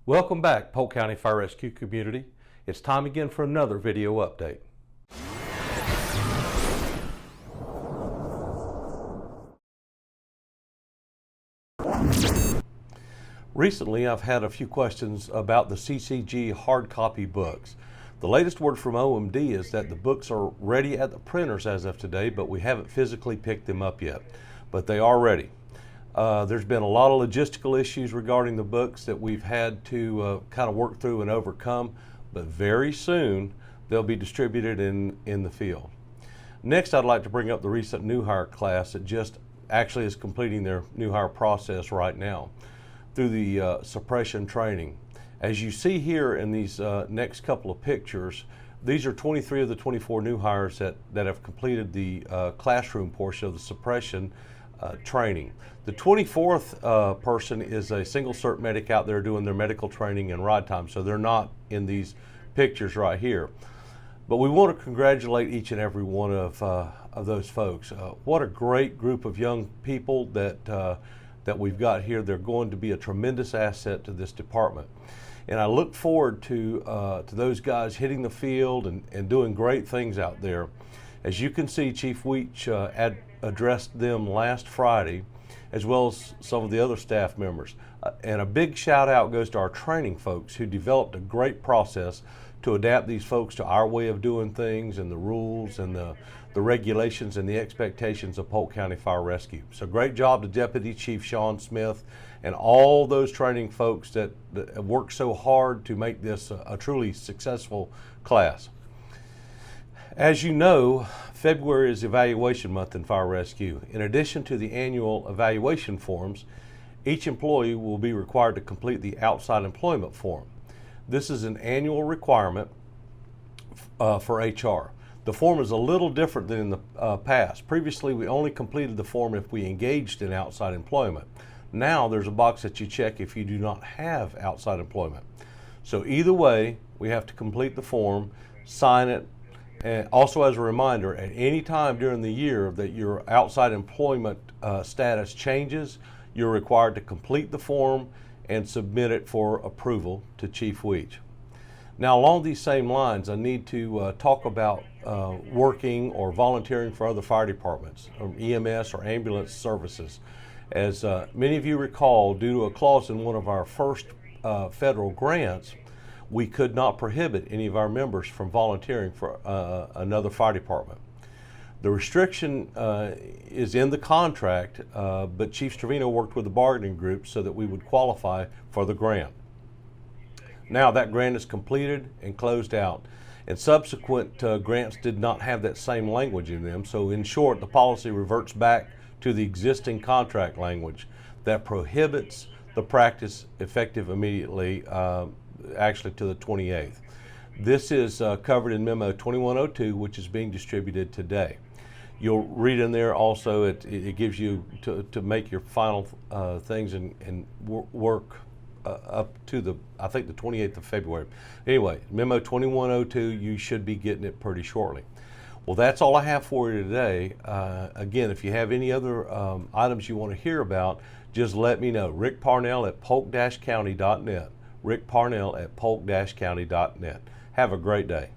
Welcome back, Polk County Fire Rescue community. It's time again for another video update. Recently, I've had a few questions about the CCG hard copy books. The latest word from OMD is that the books are ready at the printers as of today, but we haven't physically picked them up yet. But they are ready. There's been a lot of logistical issues regarding the books that we've had to kind of work through and overcome, but very soon they'll be distributed in the field. Next, I'd like to bring up the recent new hire class that just actually is completing their new hire process right now through the suppression training. As you see here in these next couple of pictures, these are 23 of the 24 new hires that have completed the classroom portion of the suppression training. The 24th person is a single cert medic out there doing their medical training in ride time, so they're not in these pictures right here. But we want to congratulate each and every one of those folks. What a great group of young people that we've got here. They're going to be a tremendous asset to this department. And I look forward to those guys hitting the field and doing great things out there. As you can see, Chief Weech addressed them last Friday, as well as some of the other staff members. And a big shout out goes to our training folks who developed a great process to adapt these folks to our way of doing things and the rules and the regulations and the expectations of Polk County Fire Rescue. So great job to Deputy Chief Sean Smith and all those training folks that worked so hard to make this a truly successful class. As you know, February is evaluation month in fire rescue. In addition to the annual evaluation forms, each employee will be required to complete the outside employment form. This is an annual requirement for HR. The form is a little different than in the past. Previously, we only completed the form if we engaged in outside employment. Now there's a box that you check if you do not have outside employment. So either way, we have to complete the form, sign it, and also as a reminder, at any time during the year that your outside employment status changes, you're required to complete the form and submit it for approval to Chief Weech. Now, along these same lines, I need to talk about working or volunteering for other fire departments, or EMS or ambulance services. As many of you recall, due to a clause in one of our first federal grants, we could not prohibit any of our members from volunteering for another fire department. The restriction is in the contract, but Chief Trevino worked with the bargaining group so that we would qualify for the grant. Now that grant is completed and closed out, and subsequent grants did not have that same language in them. So in short, the policy reverts back to the existing contract language that prohibits the practice effective immediately, actually to the 28th. This is covered in Memo 2102, which is being distributed today. You'll read in there also, it gives you to make your final things and work up to I think the 28th of February. Anyway, Memo 2102, you should be getting it pretty shortly. Well, that's all I have for you today. Again, if you have any other items you want to hear about, just let me know. Rick Parnell at polk-county.net. Rick Parnell at polk-county.net. Have a great day.